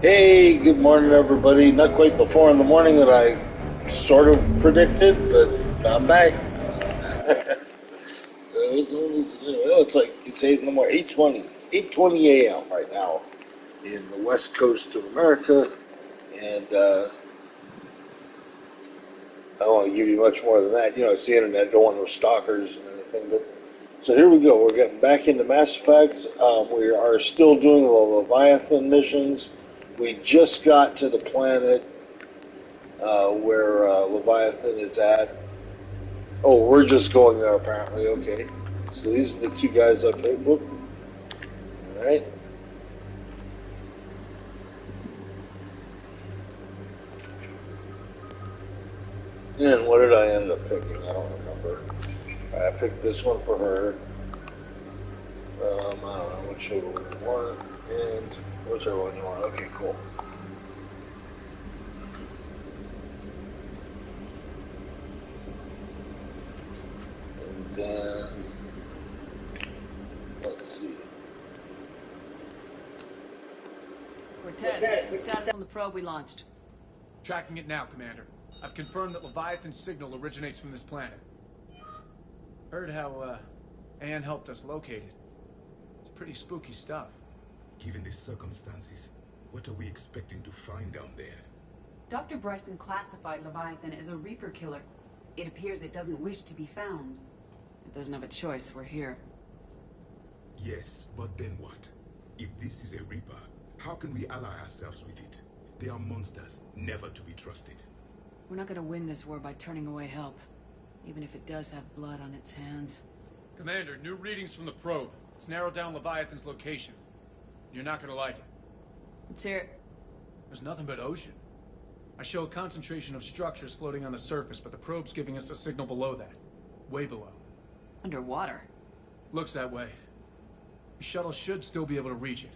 Hey, good morning, everybody. Not quite the 4 in the morning that I sort of predicted, but I'm back. It's like it's 8 in the morning, 8:20 a.m. right now in the west coast of America, and I don't want to give you much more than that. You know, it's the internet. I don't want no stalkers and anything, but so here we go. We're getting back into Mass Effect. We are still doing the Leviathan missions. We just got to the planet where Leviathan is at. Oh, we're just going there apparently. Okay. So these are the two guys up here. Whoop. All right. And what did I end up picking? I don't remember. I picked this one for her. I don't know whichever one you want. And whichever one you want. Okay, cool. And then let's see. Cortez, what's the status on the probe we launched? Tracking it now, Commander. I've confirmed that Leviathan's signal originates from this planet. Heard how, Anne helped us locate it. It's pretty spooky stuff. Given the circumstances, what are we expecting to find down there? Dr. Bryson classified Leviathan as a Reaper killer. It appears it doesn't wish to be found. It doesn't have a choice, we're here. Yes, but then what? If this is a Reaper, how can we ally ourselves with it? They are monsters, never to be trusted. We're not gonna win this war by turning away help, even if it does have blood on its hands. Commander, new readings from the probe. It's narrowed down Leviathan's location. You're not gonna like it. Let's hear it. There's nothing but ocean. I show a concentration of structures floating on the surface, but the probe's giving us a signal below that. Way below. Underwater. Looks that way. The shuttle should still be able to reach it.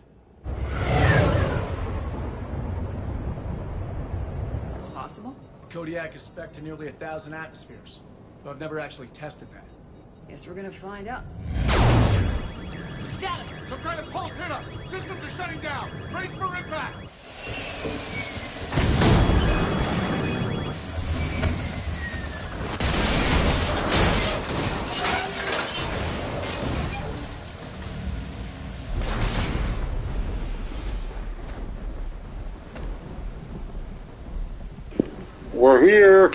That's possible? Kodiak is spec'd to nearly 1,000 atmospheres, but I've never actually tested that. Guess we're gonna find out. Status! Some kind of pulse hit us! Systems are shutting down! Brace for impact! We're here.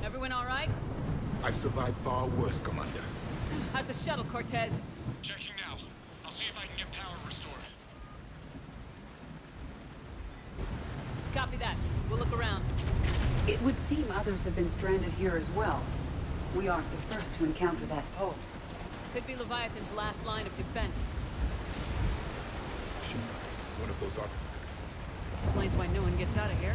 Everyone all right? I've survived far worse, Commander. How's the shuttle, Cortez? Checking now. I'll see if I can get power restored. Copy that. We'll look around. It would seem others have been stranded here as well. We aren't the first to encounter that pulse. Could be Leviathan's last line of defense. She, one of those artifacts. Explains why no one gets out of here.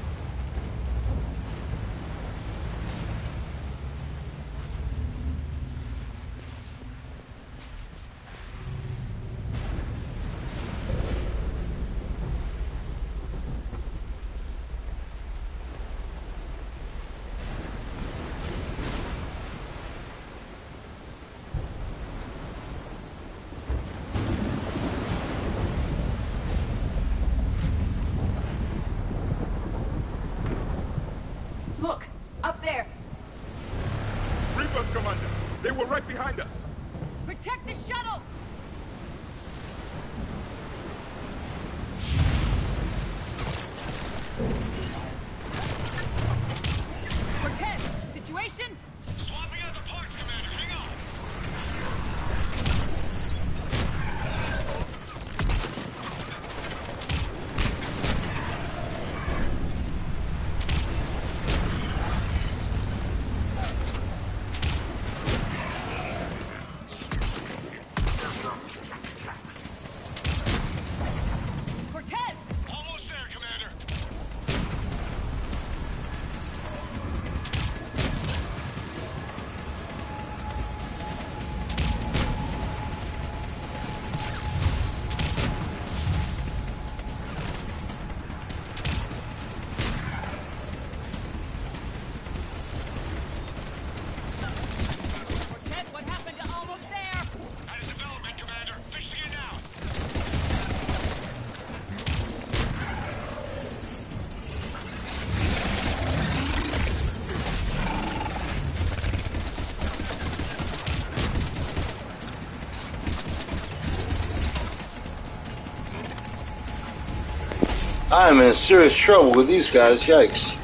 I'm in serious trouble with these guys. Yikes.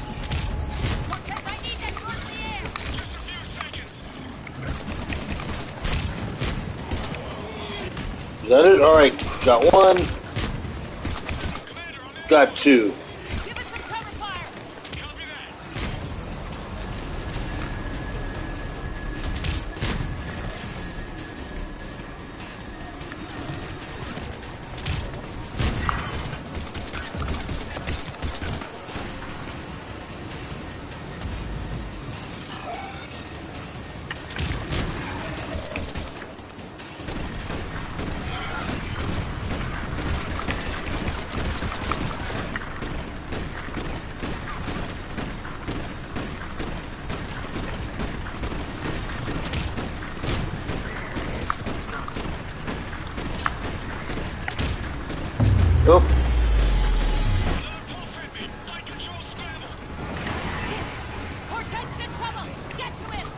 Is that it? Alright, got one. Got two. Oh. Cortez is in trouble! Get to him!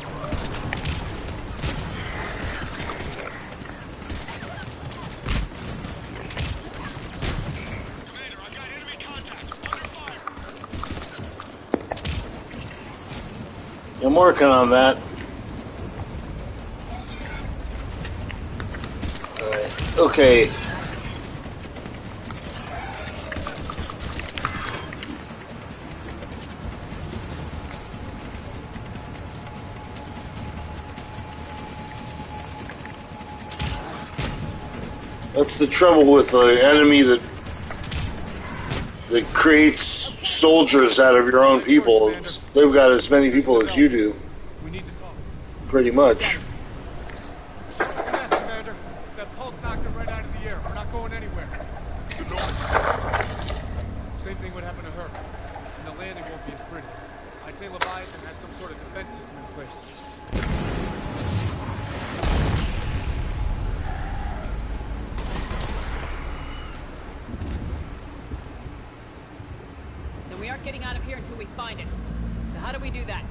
Commander, I've got enemy contact. Under fire. I'm working on that. Alright. Okay. That's the trouble with the enemy that creates soldiers out of your own people. They've got as many people as you do, We need to talk. pretty much. Ship is a mess, Commander. That pulse knocked it right out of the air. We're not going anywhere. Same thing would happen to her. And the landing won't be as pretty. I'd say Leviathan has some sort of defense system in place. Then we aren't getting out of here until we find it. So how do we do that?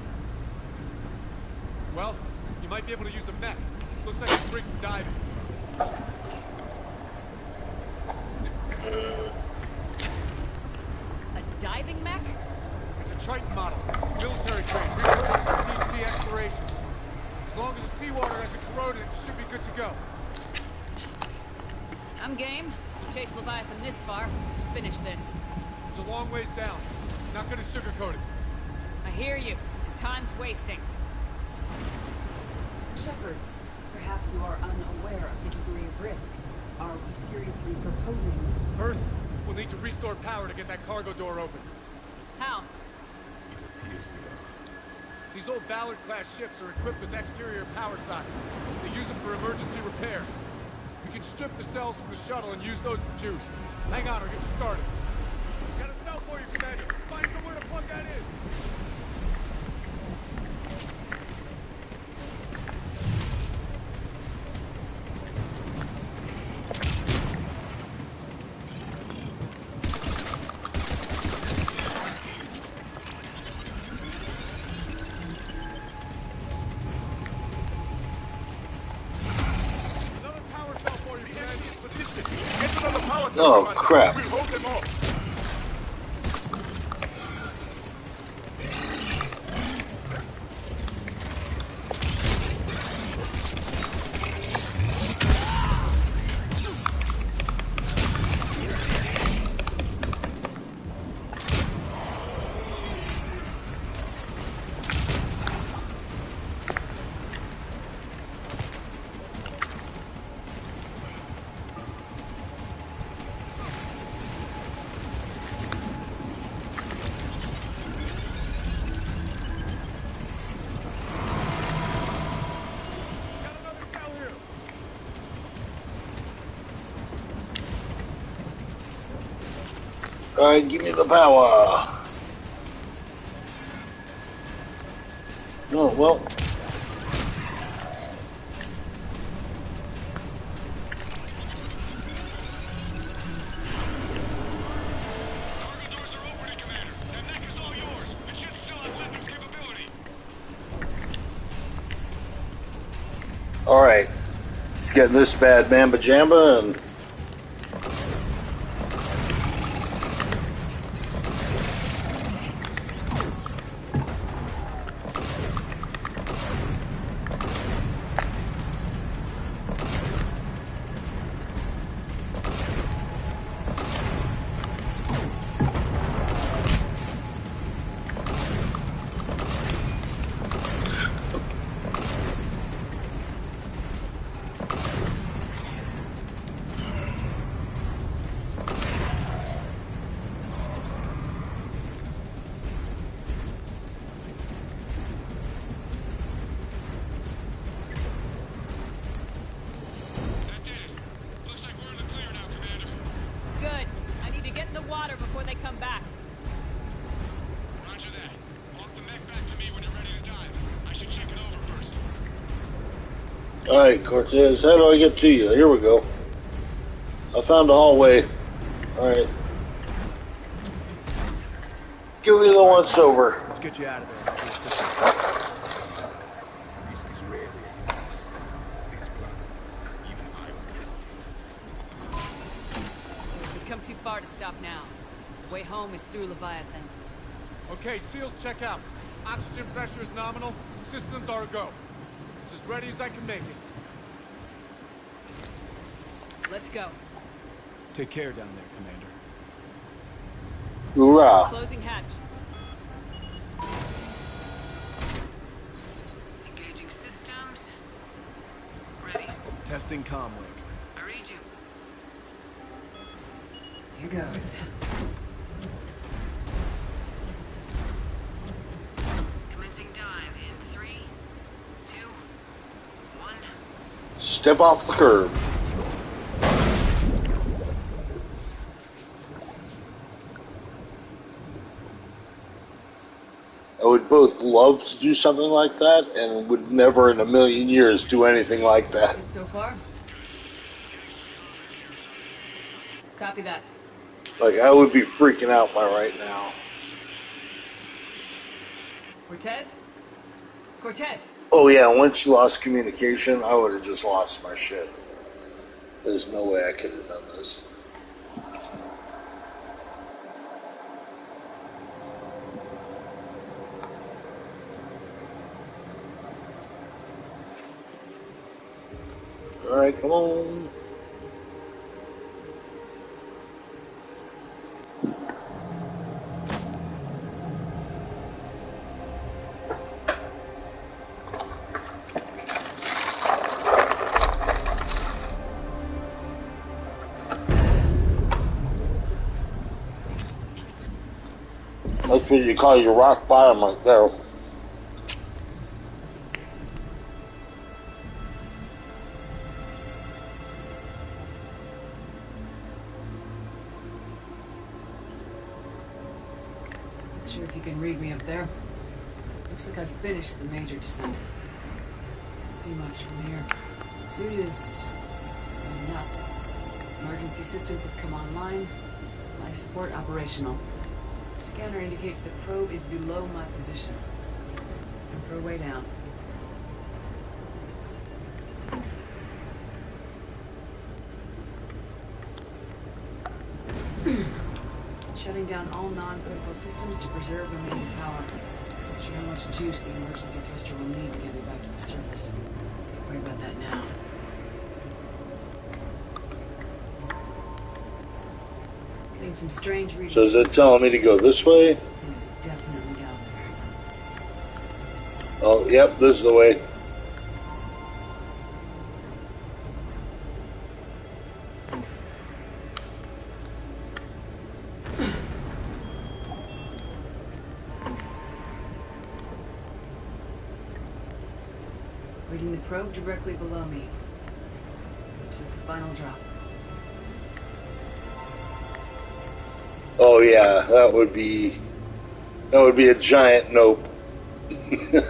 Well, you might be able to use a mech. Looks like it's rigged for diving. A diving mech? It's a Triton model. Military grade. Repurposed for deep sea exploration. As long as the seawater hasn't corroded, it should be good to go. I'm game. We chased Leviathan this far. Let's finish this. It's a long ways down. Not gonna sugarcoat it. I hear you. Time's wasting. Shepard, perhaps you are unaware of the degree of risk. Are we seriously proposing? First, we'll need to restore power to get that cargo door open. How? It appears we are. These old Ballard-class ships are equipped with exterior power sockets. They use them for emergency repairs. We can strip the cells from the shuttle and use those for juice. Hang on, I'll get you started. Got a cell for you, Commander. Find somewhere to plug that in. Another power cell for you, Commander. Position. Get to the power cell. Oh, crap. We'll hold them off. Got another cell here. Alright, give me the power. Oh, well. Cargo doors are opening, Commander. That mech is all yours. The ships still have weapons capability. Alright. Let's get this bad mamba jamba and before they come back. Roger that. Walk the mech back to me when you're ready to dive. I should check it over first. Alright, Cortez, how do I get to you? Here we go. I found a hallway. Alright. Give me the once over. Let's get you out of there. Risk is rare where you pass. This plan, even I would hesitate. We've come too far to stop now. Way home is through Leviathan. Okay, SEALs check out. Oxygen pressure is nominal. Systems are a go. It's as ready as I can make it. Let's go. Take care down there, Commander. Hoorah. Closing hatch. Engaging systems. Ready. Testing comlink. I read you. Here goes. Commencing dive in 3, 2, 1. Step off the curb. I would both love to do something like that and would never in a million years do anything like that. Good so far? Copy that. Like, I would be freaking out by right now. Cortez? Cortez! Oh yeah, once you lost communication, I would have just lost my shit. There's no way I could have done this. Alright, come on. That's what you call your rock bottom right there. Not sure if you can read me up there. Looks like I've finished the major descent. Can't see much from here. Suit is warming up. Emergency systems have come online. Life support operational. Scanner indicates the probe is below my position. Looking for a way down. Shutting down all non-critical systems to preserve remaining power. Not sure how much juice the emergency thruster will need to get me back to the surface. Don't worry about that now. Getting some strange readings. So is it telling me to go this way? It is definitely down there. Oh, yep, this is the way. Reading the probe directly below me. Looks like the final drop. Oh yeah, that would be a giant nope. Can't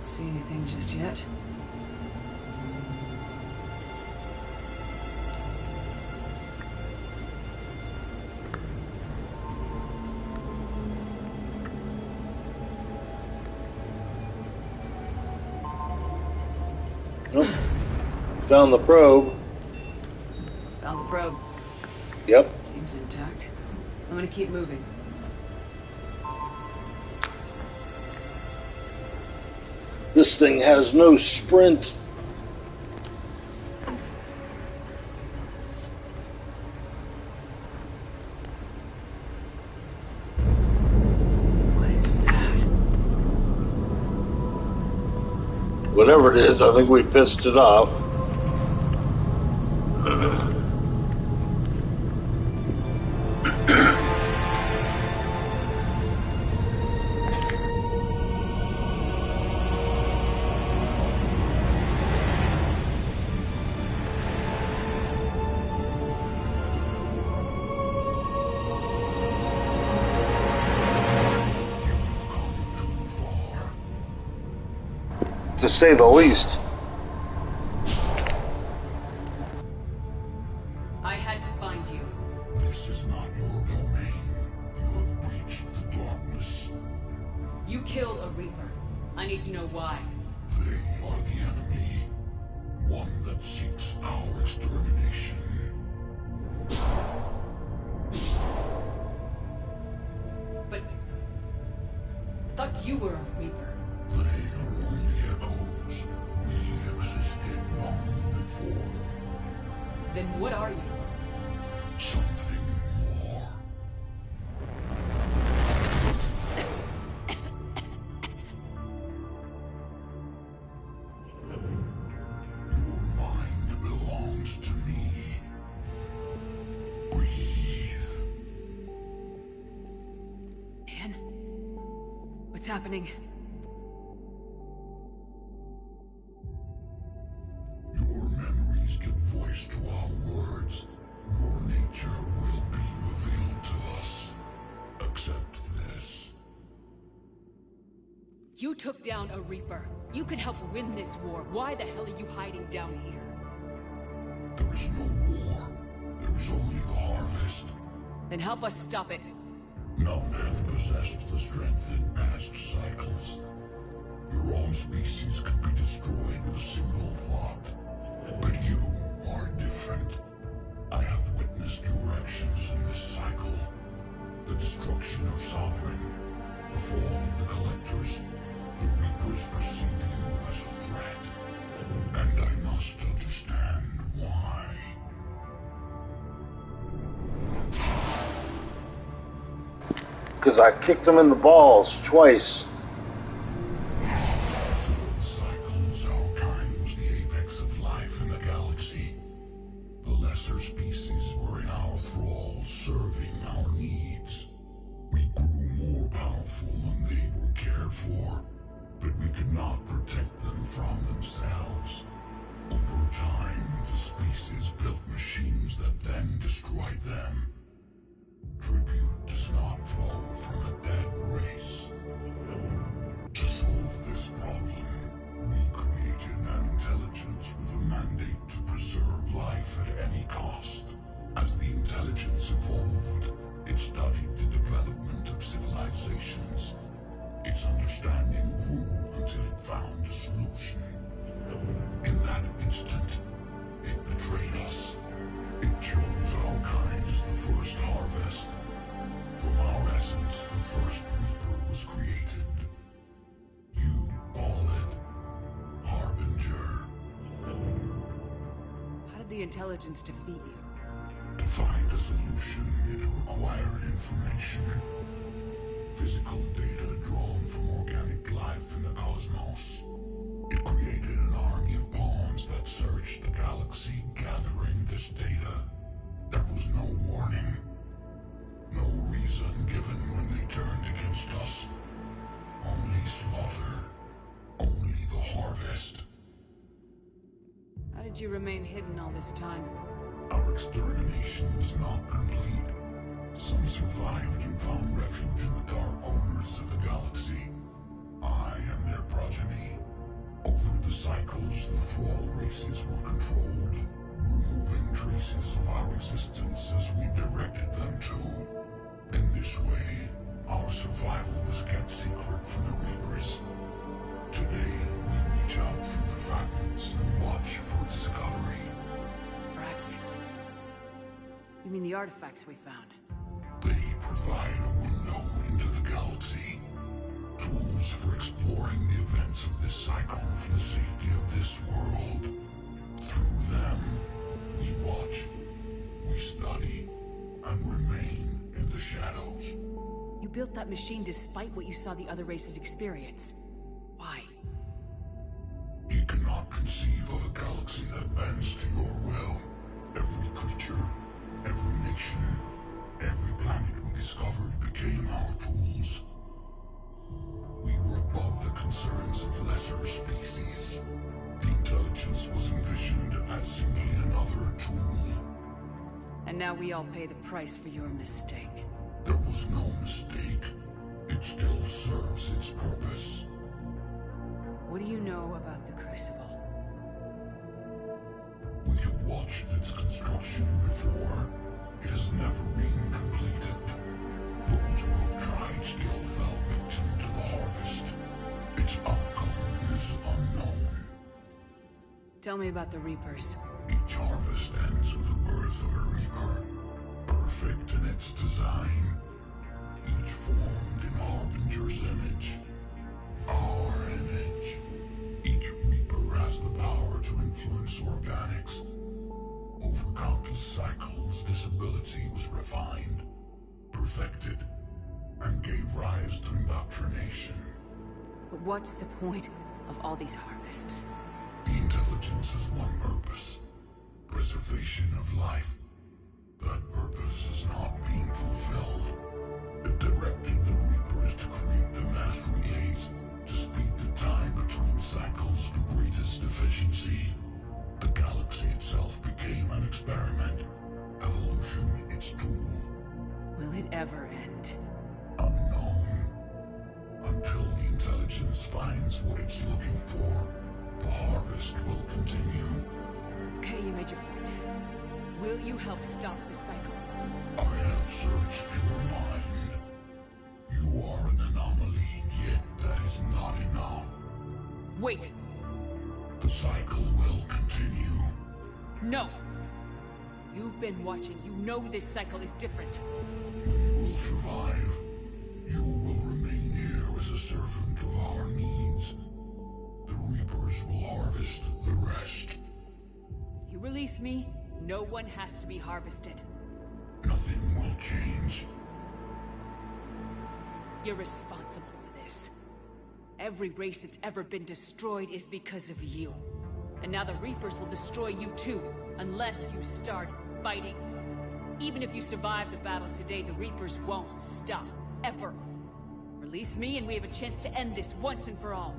see anything just yet. Nope. Found the probe. Found the probe. Yep. Seems intact. I'm gonna keep moving. This thing has no sprint. What is that? Whatever it is, I think we pissed it off. to say the least. I had to find you. This is not your domain. You have breached the darkness. You killed a Reaper. I need to know why. They are the enemy. One that seeks our extermination. But I thought you were a Reaper. They are only echoes. We existed long before. Then what are you? Something more. Your mind belongs to me. Breathe. Anne? What's happening? Your memories give voice to our words. Your nature will be revealed to us. Accept this. You took down a Reaper. You could help win this war. Why the hell are you hiding down here? There is no war. There is only the harvest. Then help us stop it. None have possessed the strength in past cycles. Your own species could be destroyed with a single thought. But you are different. I have witnessed your actions in this cycle. The destruction of Sovereign, the fall of the Collectors. The Reapers perceive you as a threat. And I must understand why. Because I kicked him in the balls twice. Before the cycles, our kind was the apex of life in the galaxy. The lesser species were in our thrall, serving our needs. We grew more powerful and they were cared for, but we could not protect them from themselves. Over time, the species built machines that then destroyed them. Tribute does not flow from a dead race. To solve this problem, we created an intelligence with a mandate to preserve life at any cost. As the intelligence evolved, it studied the development of civilizations. Its understanding grew until it found a solution. In that instant, it betrayed us. It chose our kind as the first harvest. From our essence, the first Reaper was created. You call it Harbinger. How did the intelligence defeat you? To find a solution, it required information. Physical data drawn from organic life in the cosmos. It created an army of pawns that searched the galaxy, gathering this data. There was no warning. No reason given when they turned against us. Only slaughter. Only the harvest. How did you remain hidden all this time? Our extermination was not complete. Some survived and found refuge in the dark corners of the galaxy. I am their progeny. Over the cycles, the thrall races were controlled, removing traces of our existence as we directed them to. In this way, our survival was kept secret from the Reapers. Today, we reach out through the fragments and watch for discovery. Fragments. You mean the artifacts we found? They provide a window into the galaxy. Tools for exploring the events of this cycle for the safety of this world. Through them, we watch, we study, and remain in the shadows. You built that machine despite what you saw the other races experience. Why? You cannot conceive of a galaxy that bends to your will. Every creature, every nation, every planet we discovered became our tools. We were above the concerns of lesser species. The intelligence was envisioned as simply another tool. And now we all pay the price for your mistake. There was no mistake. It still serves its purpose. What What do you know about the Crucible? We have watched its construction before. It has never been completed. Those who have tried still fell victim to the harvest. Its outcome is unknown. Tell me about the Reapers. Each harvest ends with the birth of a Reaper, perfect in its design, each formed in Harbinger's image. Our image. Each Reaper has the power to influence organics. Over countless cycles, this ability was refined, perfected, and gave rise to indoctrination. But what's the point of all these harvests? The intelligence has one purpose: preservation of life. That purpose is not being fulfilled. It directed the Reapers to create the mass relays to speed the time between cycles to greatest efficiency. The galaxy itself became an experiment. Evolution its tool. Will it ever end? Unknown. Until the intelligence finds what it's looking for, the harvest will continue. Okay, you made your point. Will you help stop the cycle? I have searched your mind. You are an anomaly, yet that is not enough. Wait! The cycle will continue. No! You've been watching. You know this cycle is different. We will survive. You will remain here as a servant of our needs. The Reapers will harvest the rest. You release me, no one has to be harvested. Nothing will change. You're responsible for this. Every race that's ever been destroyed is because of you. And now the Reapers will destroy you too, unless you start fighting. Even if you survive the battle today, the Reapers won't stop, ever. Release me and we have a chance to end this once and for all.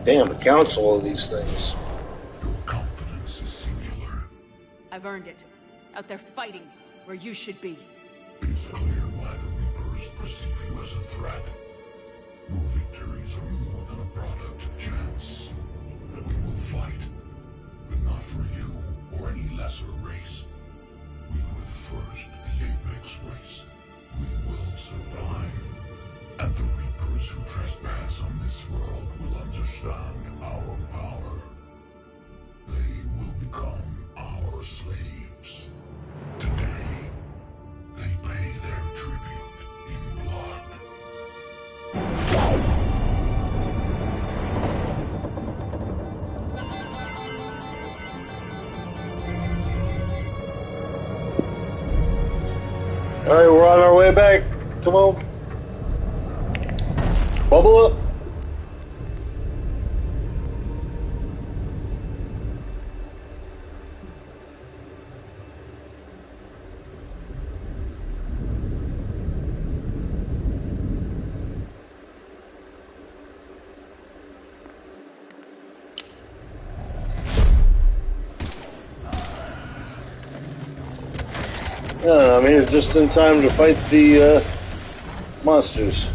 Damn, a council of these things. Your confidence is singular. I've earned it. Out there fighting, where you should be. It is clear why the Reapers perceive you as a threat. Your victories are more than a product of chance. We will fight, but not for you or any lesser race. We were the first, the Apex race. We will survive. And the Reapers who trespass on this world will understand our power. They will become our slaves. Today, they pay their tribute in blood. Alright, we're on our way back. Come on. Bubble up. Yeah, I'm here just in time to fight the monsters.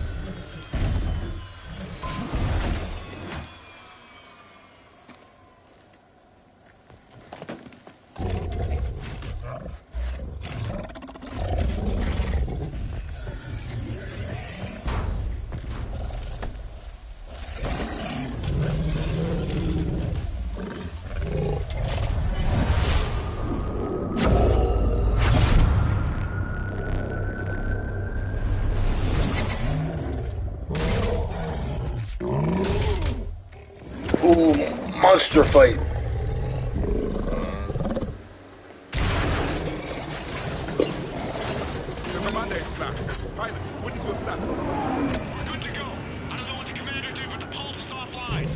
Ooh, monster fight. Pilot, what is your status? We're good to go. I don't know what the commander did, but the pulse is offline.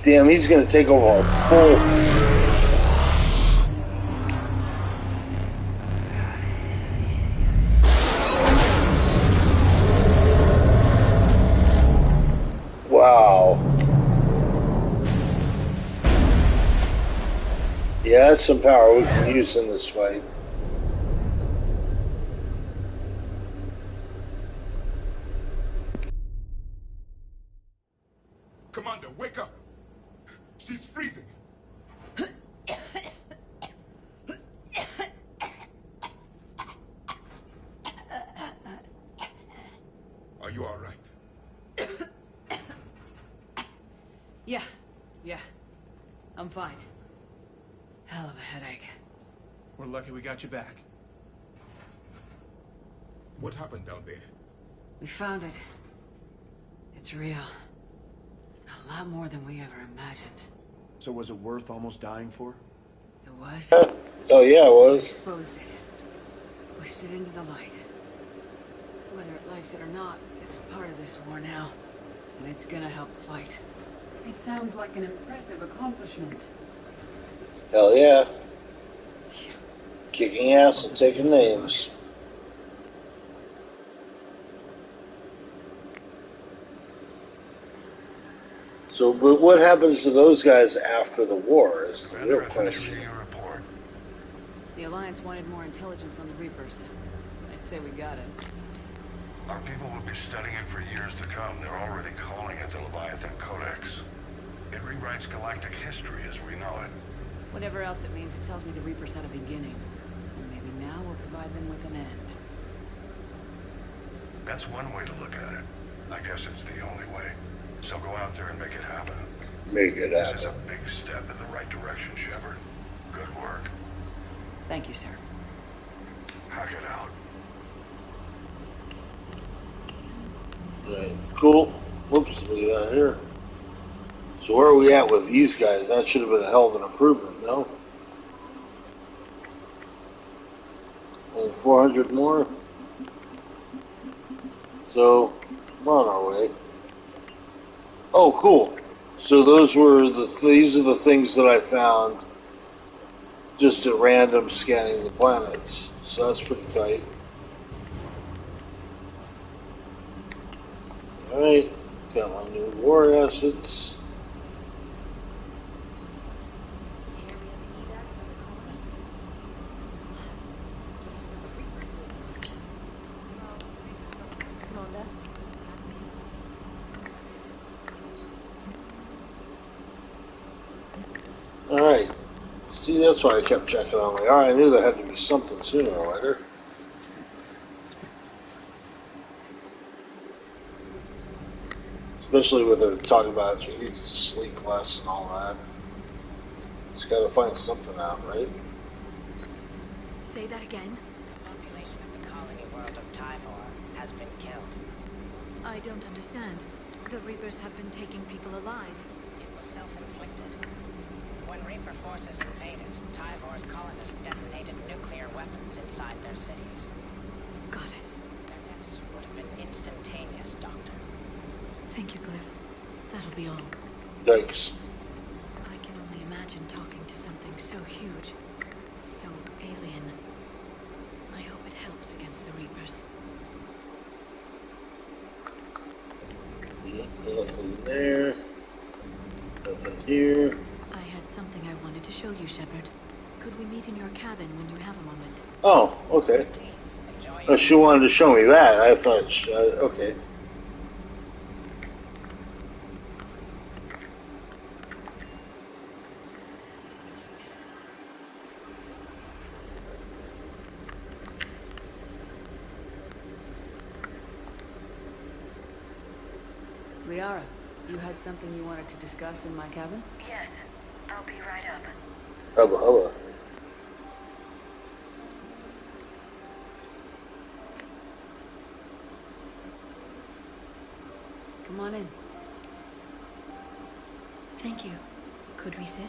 Damn, he's gonna take over a full. Wow. Yeah, that's some power we can use in this fight. Commander, wake up! She's freezing! Are you all right? Yeah. I'm fine. Hell of a headache. We're lucky we got you back. What happened down there? We found it. It's real. A lot more than we ever imagined. So was it worth almost dying for? It was. Oh yeah, it was. Exposed it. Pushed it into the light. Whether it likes it or not, it's part of this war now. And it's gonna help fight. It sounds like an impressive accomplishment. Hell yeah. Yeah. Kicking ass and taking names. So, but what happens to those guys after the war is the real question. The Alliance wanted more intelligence on the Reapers. I'd say we got it. Our people will be studying it for years to come. They're already calling it the Leviathan Codex. It rewrites galactic history as we know it. Whatever else it means, it tells me the Reapers had a beginning. And maybe now we'll provide them with an end. That's one way to look at it. I guess it's the only way. So go out there and make it happen. Make it This is a happen. big step in the right direction, Shepard. Good work. Thank you, sir. Hack it out. Right. Cool. Whoops, we got here. So where are we at with these guys? That should have been a hell of an improvement, no? Only 400 more. So we're on our way. Oh, cool. So those were these are the things that I found just at random scanning the planets. So that's pretty tight. Alright, got my new war assets. Alright. See, that's why I kept checking on the I knew there had to be something sooner or later. Especially with her talking about you need to sleep less and all that. Just gotta find something out, right? Say that again. The population of the colony world of Tyvor has been killed. I don't understand. The Reapers have been taking people alive. It was self-inflicted. When Reaper forces invaded, Tyvor's colonists detonated nuclear weapons inside their cities. Goddess. Their deaths would have been instantaneous, Doctor. Thank you, Glyph. That'll be all. Thanks. I can only imagine talking to something so huge, so alien. I hope it helps against the Reapers. Nothing there. Nothing here. I had something I wanted to show you, Shepard. Could we meet in your cabin when you have a moment? Oh, okay. Please, enjoy Oh, she wanted to show me that. I thought, okay. Liara, you had something you wanted to discuss in my cabin? Yes. I'll be right up. Hubba hubba. Come on in. Thank you. Could we sit?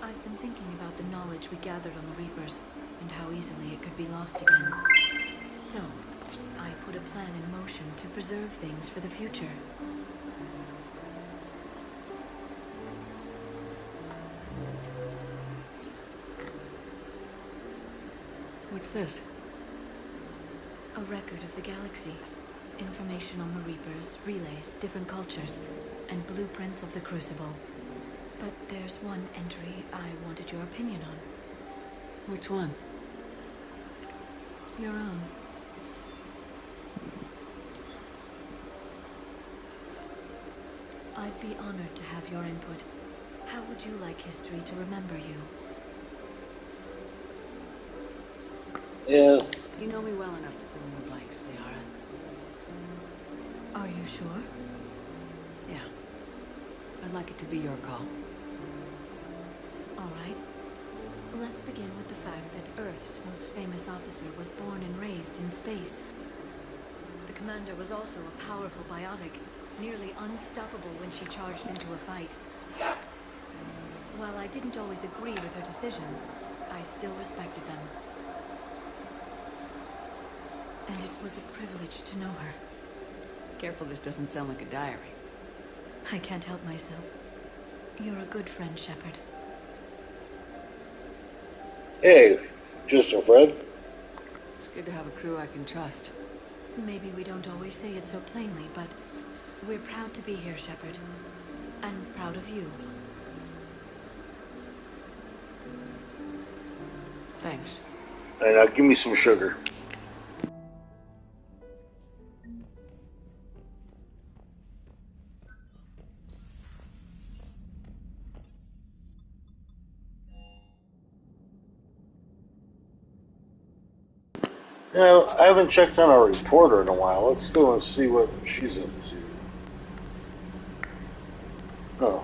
I've been thinking about the knowledge we gathered on the Reapers, and how easily it could be lost again. So, I I put a plan in motion to preserve things for the future. What's this? A record of the galaxy. Information on the Reapers, relays, different cultures, and blueprints of the Crucible. But there's one entry I wanted your opinion on. Which one? Your own. I'd be honored to have your input. How would you like history to remember you? Yeah. You know me well enough to fill in the blanks, Liara. Are you sure? Yeah. I'd like it to be your call. All right. Let's begin with the fact that Earth's most famous officer was born and raised in space. The commander was also a powerful biotic, nearly unstoppable when she charged into a fight. While I didn't always agree with her decisions, I still respected them. And it was a privilege to know her. Careful this doesn't sound like a diary. I can't help myself. You're a good friend, Shepard. Hey, just a friend. It's good to have a crew I can trust. Maybe we don't always say it so plainly, but we're proud to be here, Shepard. And proud of you. Thanks. And give me some sugar. Now, I haven't checked on our reporter in a while. Let's go and see what she's up to. Oh.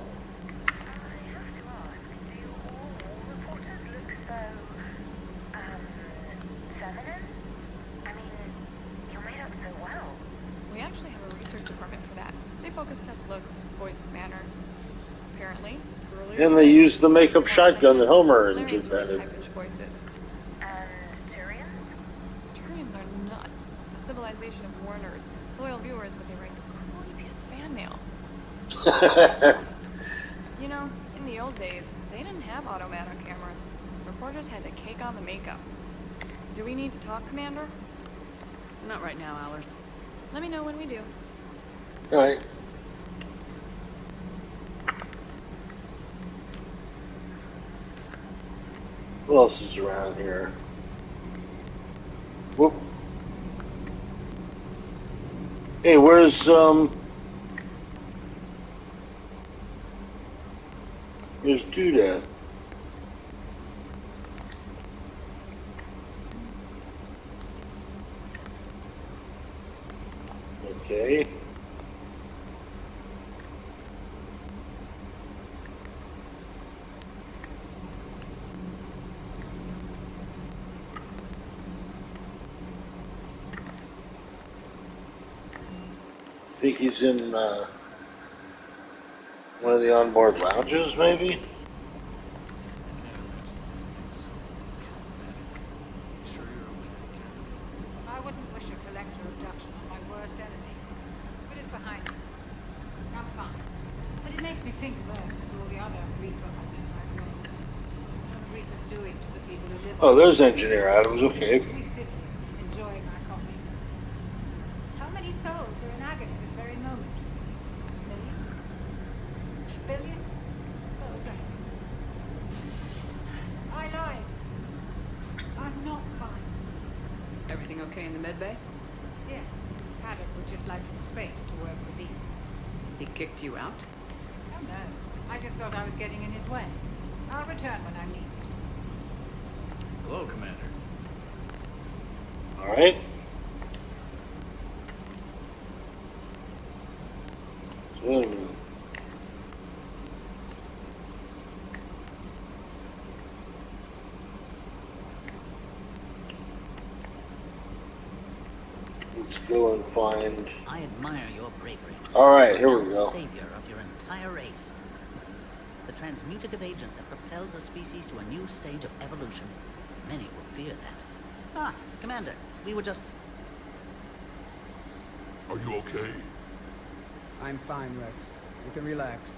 We actually have a research department for that. They focus test looks, voice, manner. Apparently, earlier. And they used the makeup shotgun that Homer invented. Voices. And Turians? Turians are nuts. A civilization of war nerds, loyal viewers, but they write the creepiest fan mail. You know, in the old days, they didn't have automatic cameras. Reporters had to cake on the makeup. Do we need to talk, Commander? Not right now, Allers. Let me know when we do. All right. Who else is around here? Whoop. Hey, where's Dude at? Okay. I think he's in one of the onboard lounges, maybe? I wouldn't wish a collector abduction on my worst enemy. But it's behind me. I'm fine. But it makes me think of Earth and all the other Reaper men I've met. What are Reapers doing to the people who live Oh, there's Engineer Adams, okay. We sit here, enjoying our coffee. How many souls are in agony this very moment? Millions? Billions? Oh, okay. I lied. I'm not fine. Everything okay in the medbay? Yes. Haddock would just like some space to work with Eve. He kicked you out? Oh no. I just thought I was getting in his way. I'll return when I leave. Hello, Commander. All right. Let's go and find. I admire your bravery. All right, here we go. Savior of your entire race. The transmutative agent that propels a species to a new stage of evolution. Many will fear that. Ah, Commander, we were just... Are you okay? I'm fine, Rex. You can relax.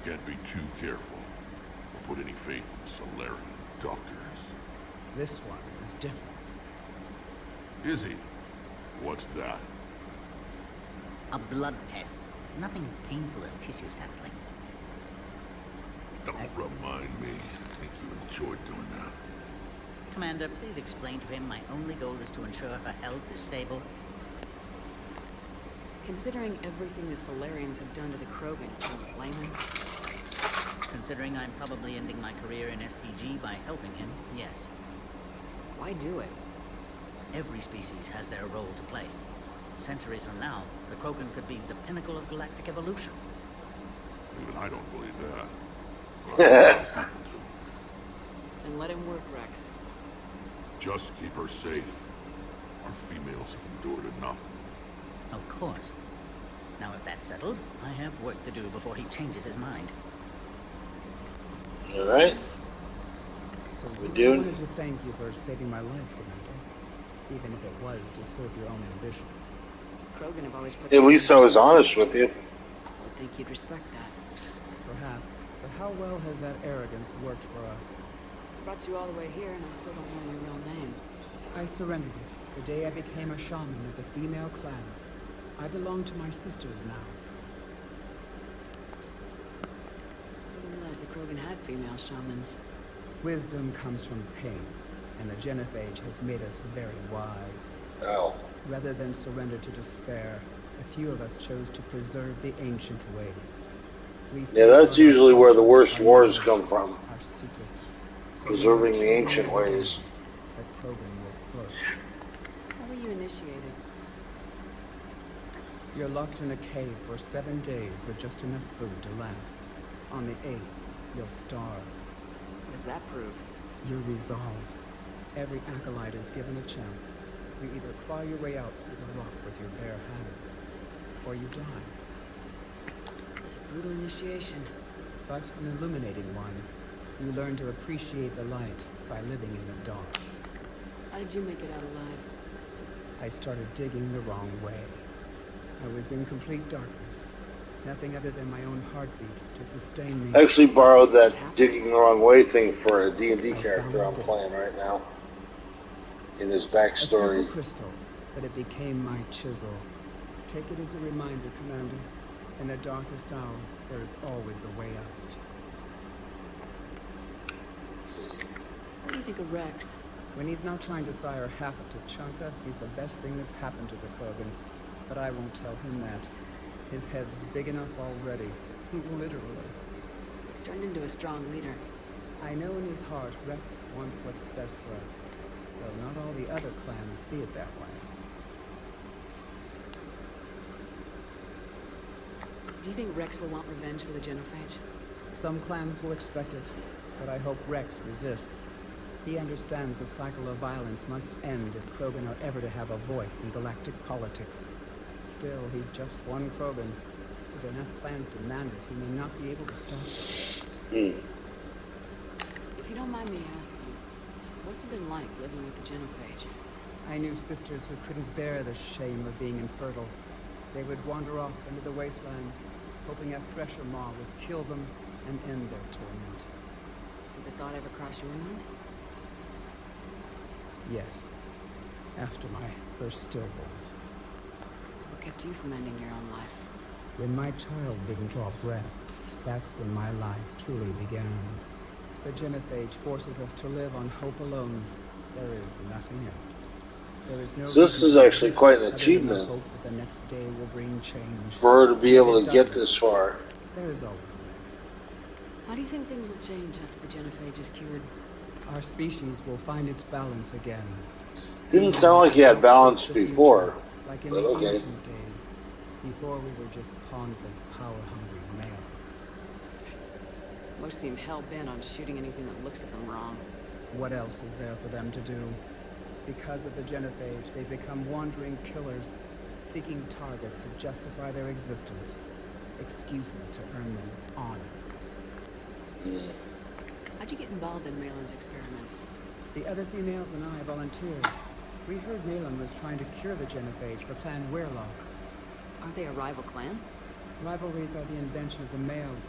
Can't be too careful. Or put any faith in Solarian doctors. This one is different. Is he? What's that? A blood test. Nothing as painful as tissue sampling. Don't remind me. I think you enjoyed doing that. Commander, please explain to him my only goal is to ensure her health is stable. Considering everything the Solarians have done to the Krogan, can you blame him? Considering I'm probably ending my career in STG by helping him, yes. Why do it? Every species has their role to play. Centuries from now, the Krogan could be the pinnacle of galactic evolution. Even I don't believe that. Then let him work, Rex. Just keep her safe. Our females have endured enough. Of course. Now if that's settled, I have work to do before he changes his mind. Alright. So We I do. wanted to thank you for saving my life, Commander. Even if it was to serve your own ambitions. Krogan have always put... At least I was honest with you. I would think you'd respect that. Perhaps. But how well has that arrogance worked for us? Brought you all the way here and I still don't know your real name. I surrendered it the day I became a shaman of the female clan. I belong to my sisters now. I didn't realize the Krogan had female shamans. Wisdom comes from pain, and the genophage has made us very wise. Oh. Rather than surrender to despair, a few of us chose to preserve the ancient ways. Yeah, that's usually where the worst wars come from. Our secrets. Preserving the ancient ways. That Krogan will flourish. How were you initiated? You're locked in a cave for 7 days with just enough food to last. On the 8th, you'll starve. What does that prove? Your resolve. Every acolyte is given a chance. You either claw your way out through the rock with your bare hands, or you die. It's a brutal initiation. But an illuminating one. You learn to appreciate the light by living in the dark. How did you make it out alive? I started digging the wrong way. I was in complete darkness. Nothing other than my own heartbeat to sustain me. I actually borrowed that digging the wrong way thing for a D&D character I'm playing right now. In his backstory. A simple crystal, but it became my chisel. Take it as a reminder, Commander. In the darkest hour, there is always a way out. What do you think of Rex? When he's not trying to sire half of Tuchanka, he's the best thing that's happened to the Krogan. But I won't tell him that. His head's big enough already. Literally. He's turned into a strong leader. I know in his heart Rex wants what's best for us. Though not all the other clans see it that way. Do you think Rex will want revenge for the genophage? Some clans will expect it, but I hope Rex resists. He understands the cycle of violence must end if Krogan are ever to have a voice in galactic politics. Still, he's just one Krogan. If enough clans demand it, he may not be able to stop it. If you don't mind me asking, what's it been like living with the genophage? I knew sisters who couldn't bear the shame of being infertile. They would wander off into the wastelands, hoping a thresher maw would kill them and end their torment. Did the thought ever cross your mind? Yes. After my first stillborn. What kept you from ending your own life? When my child didn't draw breath, that's when my life truly began. The genophage forces us to live on hope alone. There is nothing else. There is no So this is actually quite an achievement hope that the next day will bring change. for her to be able to get this far. There is always the next. How do you think things will change after the genophage is cured? Our species will find its balance again. Didn't sound like he had balance before. Like in But the okay. ancient days, before we were just pawns of power-hungry male. Most seem hell-bent on shooting anything that looks at them wrong. What else is there for them to do? Because of the genophage, they become wandering killers, seeking targets to justify their existence, excuses to earn them honor. How'd you get involved in Malin's experiments? The other females and I volunteered. We heard Malin was trying to cure the genophage for Clan Werlock. Aren't they a rival clan? Rivalries are the invention of the males.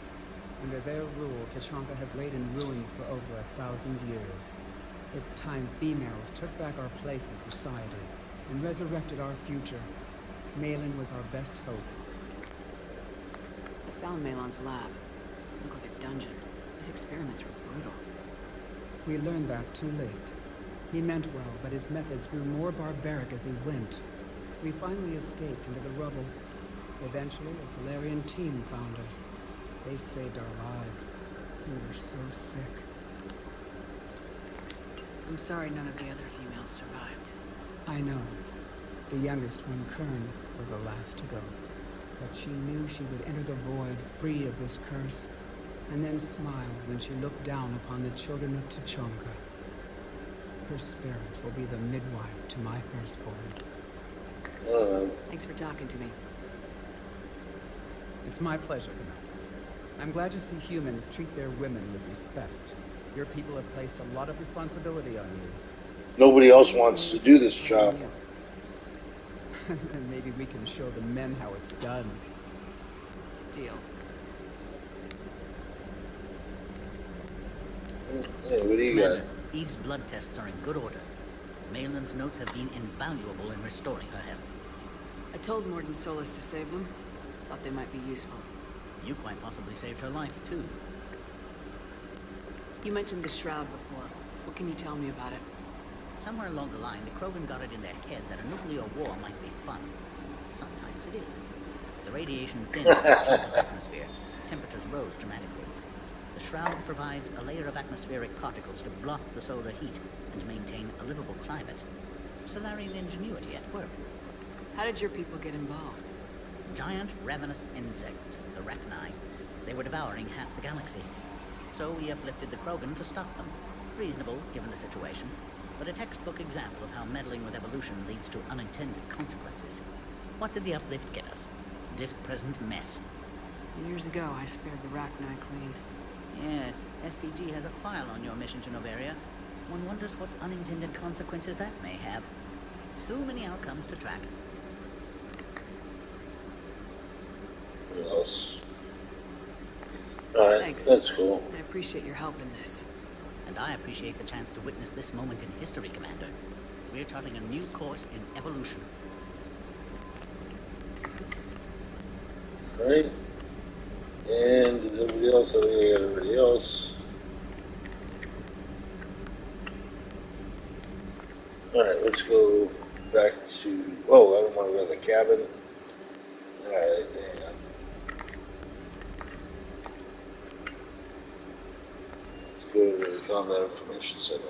Under their rule, Tachanka has laid in ruins for over 1,000 years. It's time females took back our place in society and resurrected our future. Malin was our best hope. I found Malon's lab. It looked like a dungeon. His experiments were brutal. We learned that too late. He meant well, but his methods grew more barbaric as he went. We finally escaped into the rubble. Eventually, a Solarian team found us. They saved our lives. We were so sick. I'm sorry none of the other females survived. I know. The youngest one, Kern, was the last to go. But she knew she would enter the void free of this curse, and then smile when she looked down upon the children of Tachanka. Her spirit will be the midwife to my firstborn. Thanks for talking to me. It's my pleasure, Commander. I'm glad to see humans treat their women with respect. Your people have placed a lot of responsibility on you. Nobody else wants to do this job. And maybe we can show the men how it's done. Deal. Hey, what do you Commander, got? Eve's blood tests are in good order. Malin's notes have been invaluable in restoring her health. I told Morden Solis to save them. Thought they might be useful. You quite possibly saved her life, too. You mentioned the Shroud before. What can you tell me about it? Somewhere along the line, the Krogan got it in their head that a nuclear war might be fun. Sometimes it is. The radiation thinned Tachanka's atmosphere. Temperatures rose dramatically. The Shroud provides a layer of atmospheric particles to block the solar heat and maintain a livable climate. Solarian ingenuity at work. How did your people get involved? Giant ravenous insects, the Rachni. They were devouring half the galaxy. So we uplifted the Krogan to stop them. Reasonable, given the situation, but a textbook example of how meddling with evolution leads to unintended consequences. What did the uplift get us? This present mess. Years ago, I spared the Rachni Queen. Yes, STG has a file on your mission to Noveria. One wonders what unintended consequences that may have. Too many outcomes to track. What else? Alright, Thanks. that's cool. I appreciate your help in this. And I appreciate the chance to witness this moment in history, Commander. We're charting a new course in evolution. Alright. And did everybody else? I think I got everybody else. Alright, let's go back to... Oh, I don't want to go to the cabin. Alright, hang on. Let's go to the Combat Information Center.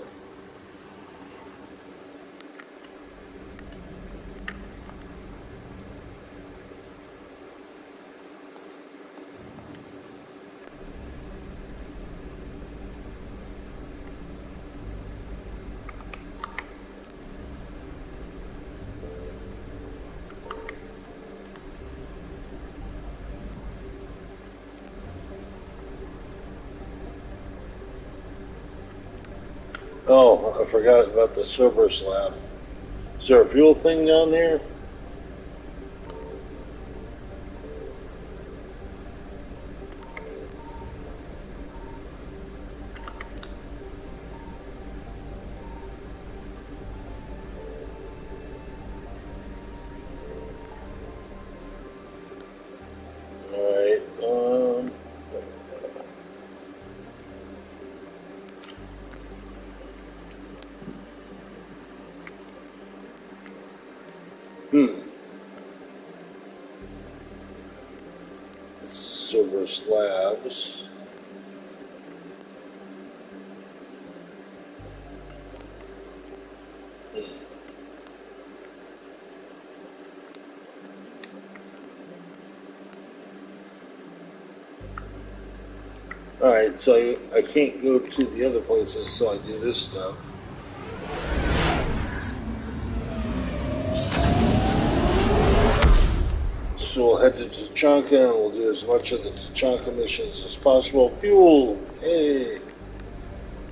Oh, I forgot about the Cerberus lab. Is there a fuel thing down there? Alright, Cerberus Labs. Alright, so I can't go to the other places until I do this stuff. So we'll head to Tachanka and we'll do as much of the Tachanka missions as possible. Fuel! Hey!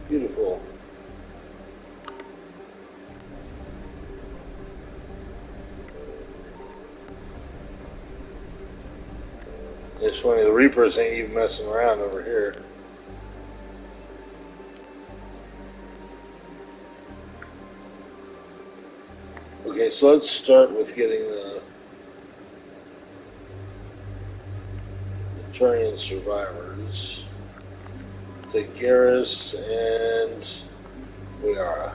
Beautiful. It's funny, the Reapers ain't even messing around over here. Okay, so let's start with getting the Turian survivors. Take Garrus and Liara.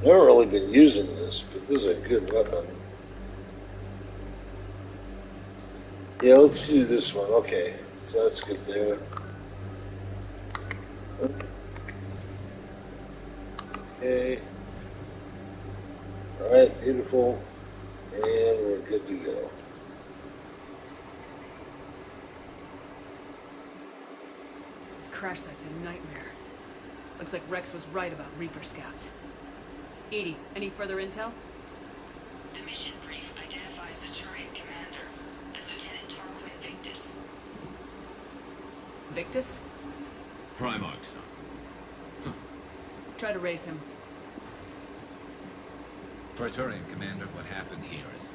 Never really been using this, but this is a good weapon. Yeah, let's do this one. Okay, so that's good there. Okay. Alright, beautiful. And we're good to go. This crash site's a nightmare. Looks like Rex was right about Reaper scouts. Edie, any further intel? The mission brief identifies the Turian commander as Lieutenant Tarquin Victus. Victus? Primarch, son. Try to raise him. Praetorian Commander, what happened here is...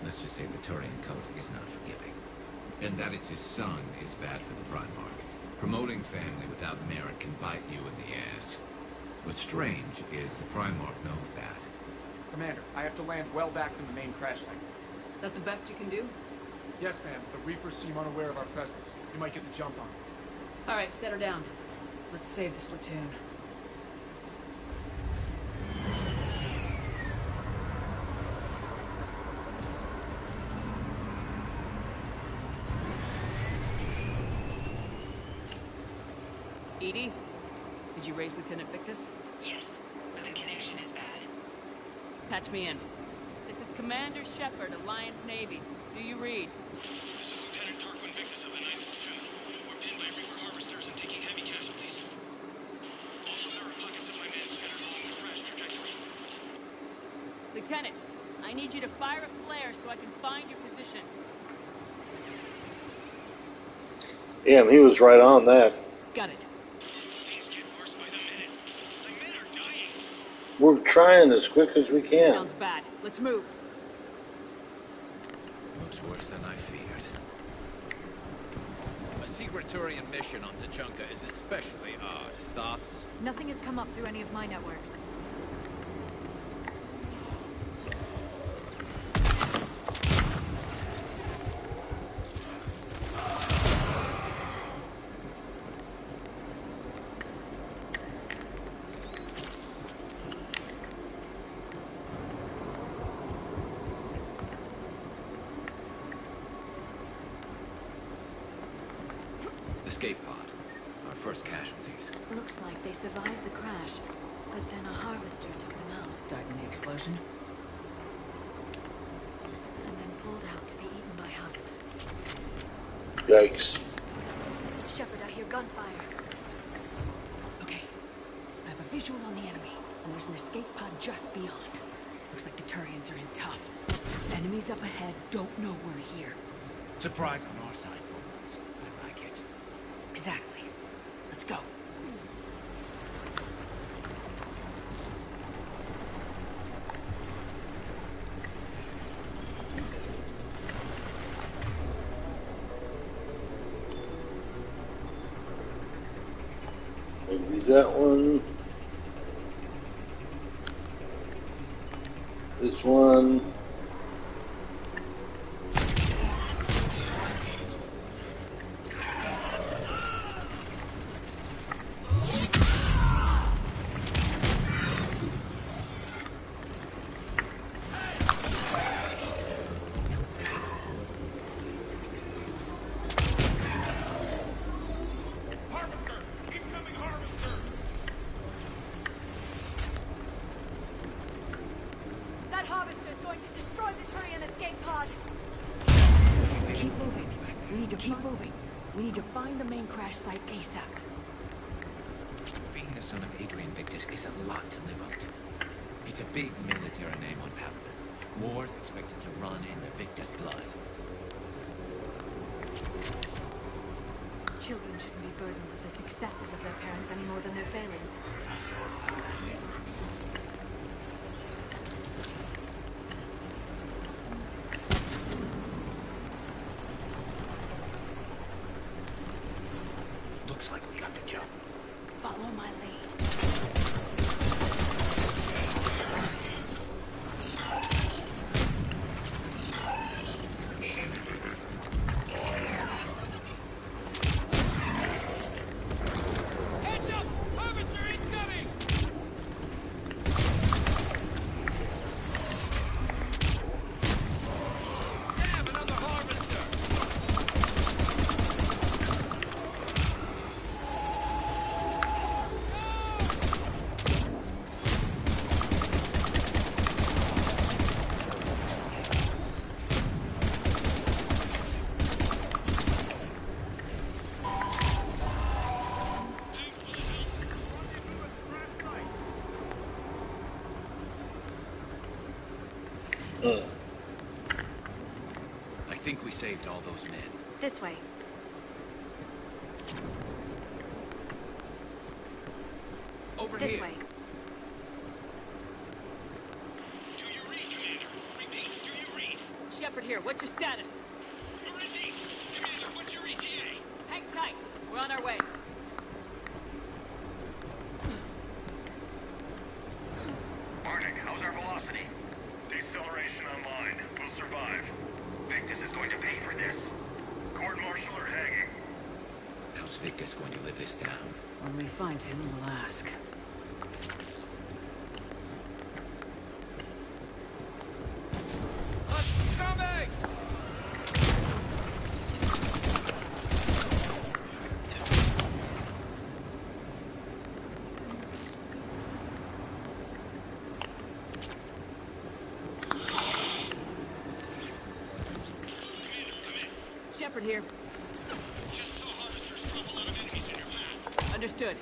Let's just say the Turian code is not forgiving. And that it's his son is bad for the Primarch. Promoting family without merit can bite you in the ass. What's strange is the Primarch knows that. Commander, I have to land well back from the main crash site. That the best you can do? Yes, ma'am. The Reapers seem unaware of our presence. You might get the jump on them. Alright, set her down. Let's save this platoon. Edie? Did you raise Lieutenant Victus? Yes, but the connection is bad. Patch me in. This is Commander Shepard, Alliance Navy. Do you read? This is Lieutenant Tarquin Victus of the 9th Platoon. We're pinned by Reaper harvesters and taking heavy casualties. Also, there are pockets of my men scattered along the crash trajectory. Lieutenant, I need you to fire a flare so I can find your position. Damn, he was right on that. Got it. Things get worse by the minute. My men are dying. We're trying as quick as we can. Sounds bad. Let's move. Looks worse than I feared. A secret Turian mission on Tachanka is especially odd. Thoughts? Nothing has come up through any of my networks. Escape pod. Our first casualties. Looks like they survived the crash, but then a harvester took them out. Died in the explosion? And then pulled out to be eaten by husks. Yikes. Shepard, I hear gunfire. Okay. I have a visual on the enemy, and there's an escape pod just beyond. Looks like the Turians are in tough. Enemies up ahead don't know we're here. Surprise on our side for once. I like it. Exactly. Let's go. We'll do that one. This one. Harvester! Incoming harvester! That harvester is going to destroy the Turian escape pod. Keep moving. We need to keep moving. We need to find the main crash site ASAP. Being the son of Adrian Victus is a lot to live up to. It's a big military name on Palaven. War's expected to run in the victor's blood. Children shouldn't be burdened with the successes of their parents any more than their failures. Looks like we got the jump. Follow my lead. Heads up! Harvester incoming! Damn, another harvester! I think we saved all those men. This way. Over This here. way. Do you read, Commander? Repeat, do you read? Shepard here, what's your status? Repeat. Commander, what's your ETA? Hang tight. We're on our way. Arctic, how's our velocity? Deceleration online. We'll survive. Victus is going to pay for this. Court-martial or hanging? How's Victus going to live this down? When we find him, we'll ask. Coming! Shepard here. Just saw harvesters drop a lot of enemies in your path. Understood.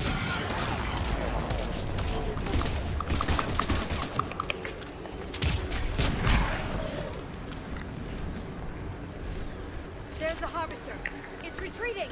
There's the harvester. It's retreating.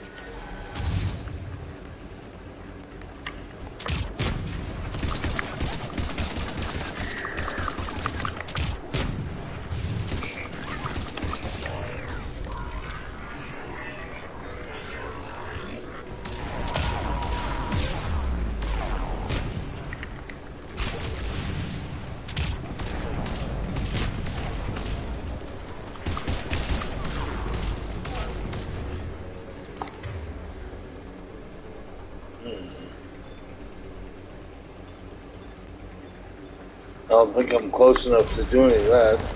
I don't think I'm close enough to do any of that.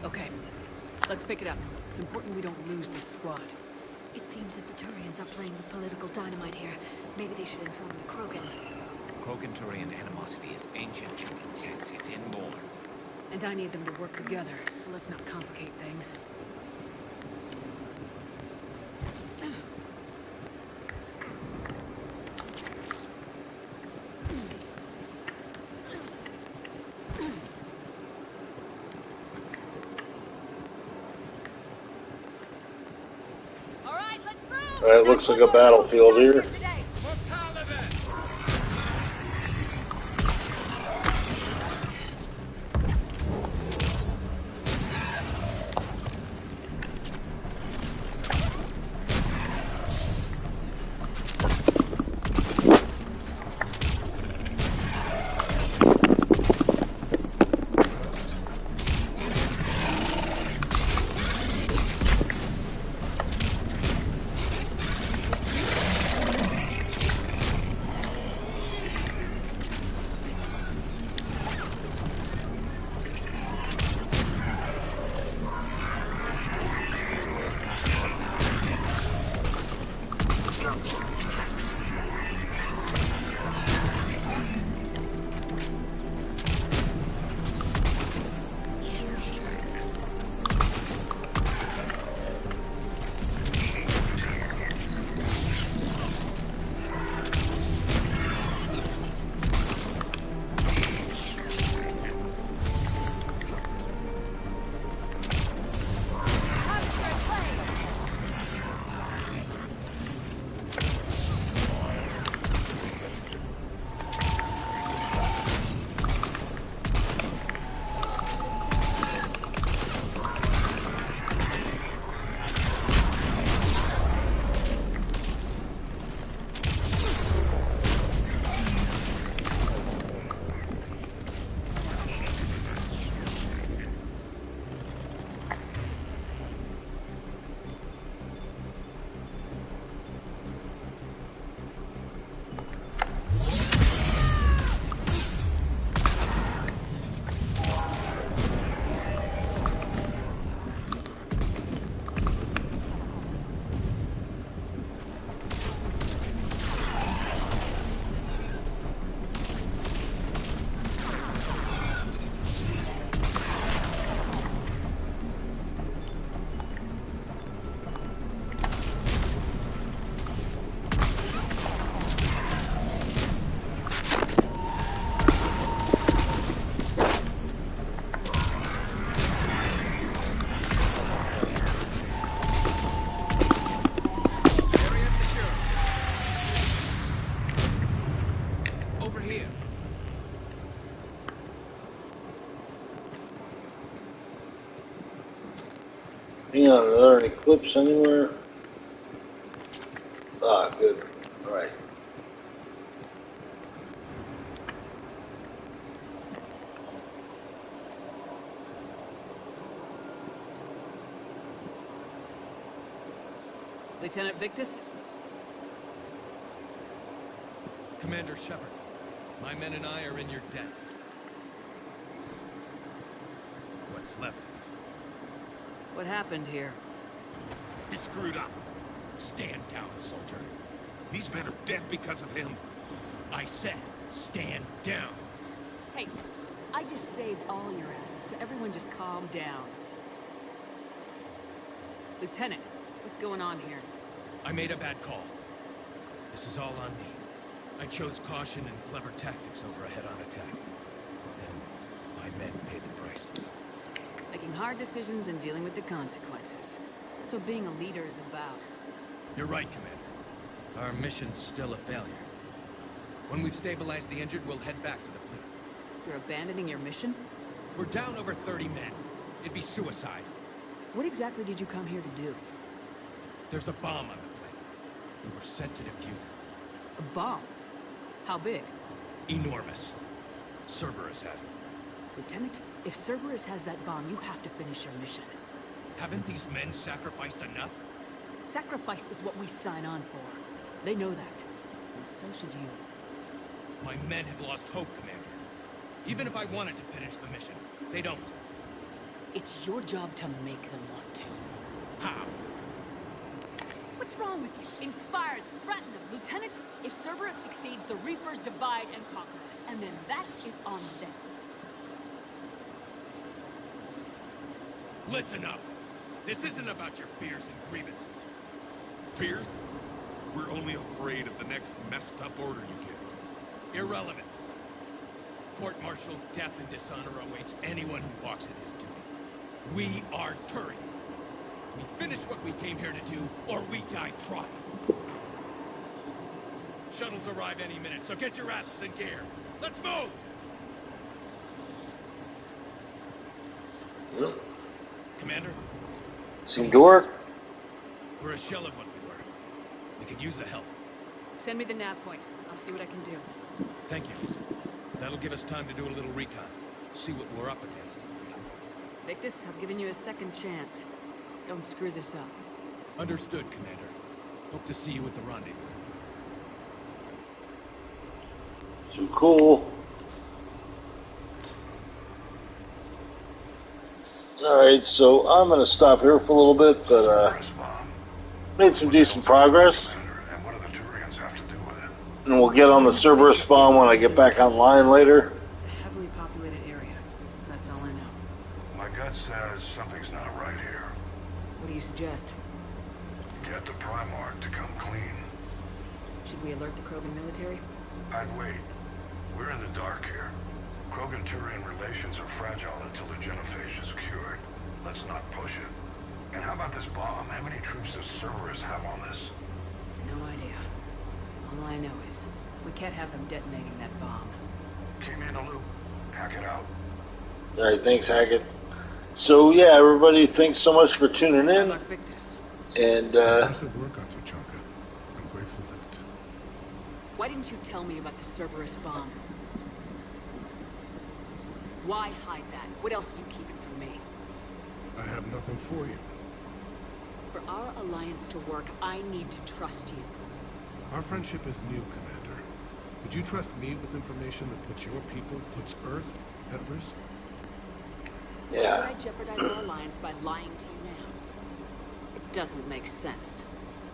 Okay, let's pick it up. It's important we don't lose this squad. It seems that the Turians are playing with political dynamite here. Maybe they should inform the Krogan. Krogan-Turian animosity is ancient and intense. It's inborn. And I need them to work together, so let's not complicate things. All right, let's move. All right, looks like a battlefield here. Hang on, are there any clips anywhere? Ah, good. All right. Lieutenant Victus? Commander Shepard, my men and I are in your debt. What's left of it. What happened here? He screwed up. Stand down, soldier. These men are dead because of him. I said, stand down. Hey, I just saved all your asses, so everyone just calm down. Lieutenant, what's going on here? I made a bad call. This is all on me. I chose caution and clever tactics over a head-on attack. And my men paid the price. Making hard decisions and dealing with the consequences. That's what being a leader is about. You're right, Commander. Our mission's still a failure. When we've stabilized the injured, we'll head back to the fleet. You're abandoning your mission? We're down over 30 men. It'd be suicide. What exactly did you come here to do? There's a bomb on the plane. We were sent to defuse it. A bomb? How big? Enormous. Cerberus has it. Lieutenant, if Cerberus has that bomb, you have to finish your mission. Haven't these men sacrificed enough? Sacrifice is what we sign on for. They know that. And so should you. My men have lost hope, Commander. Even if I wanted to finish the mission, they don't. It's your job to make them want to. How? What's wrong with you? Inspire them, threaten them. Lieutenant, if Cerberus succeeds, the Reapers divide and conquer us. And then that is on them. Listen up. This isn't about your fears and grievances. Fears? We're only afraid of the next messed up order you give. Irrelevant. Court-martial, death, and dishonor awaits anyone who walks in his duty. We are Turian. We finish what we came here to do, or we die trying. Shuttles arrive any minute, so get your asses in gear. Let's move! Yep. Commander? Seem to work. We're a shell of what we were. We could use the help. Send me the nav point. I'll see what I can do. Thank you. That'll give us time to do a little recon. See what we're up against. Victus, I've given you a second chance. Don't screw this up. Understood, Commander. Hope to see you at the rendezvous. So cool. Alright, so I'm going to stop here for a little bit, but made some decent progress. And we'll get on the Cerberus bomb when I get back online later. It's a heavily populated area. That's all I know. My gut says something's not right here. What do you suggest? Get the Primarch to come clean. Should we alert the Krogan military? I'd wait. We're in the dark here. Krogan-Turian relations are fragile until the genophage is cured. Let's not push it. And how about this bomb? How many troops does Cerberus have on this? No idea. All I know is, we can't have them detonating that bomb. Keep me in the loop. Hack it out. Alright, thanks, Hackett. So, yeah, everybody, thanks so much for tuning in. And, Impressive work on Tuchanka. I'm grateful that... Why didn't you tell me about the Cerberus bomb? Why hide that? What else are you keeping from me? I have nothing for you. For our alliance to work, I need to trust you. Our friendship is new, Commander. Would you trust me with information that puts your people, puts Earth, at risk? Yeah. Why would I jeopardize our alliance by lying to you now? It doesn't make sense.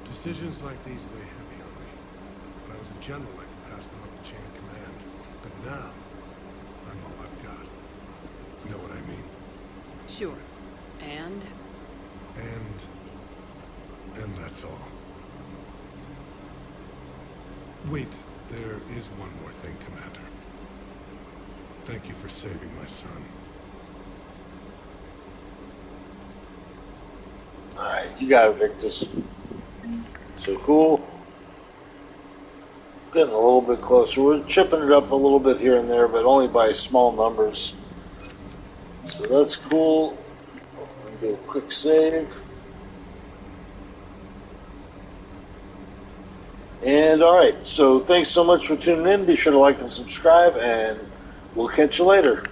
Decisions like these weigh heavy on me. When I was a general, I could pass them up the chain of command. But now, I'm all I've got. You know what I mean? Sure. And that's all. Wait, there is one more thing, Commander. Thank you for saving my son. Alright, you got it, Victus. So cool. Getting a little bit closer. We're chipping it up a little bit here and there, but only by small numbers. So that's cool. I'm going to do a quick save. And all right, so thanks so much for tuning in. Be sure to like and subscribe, and we'll catch you later.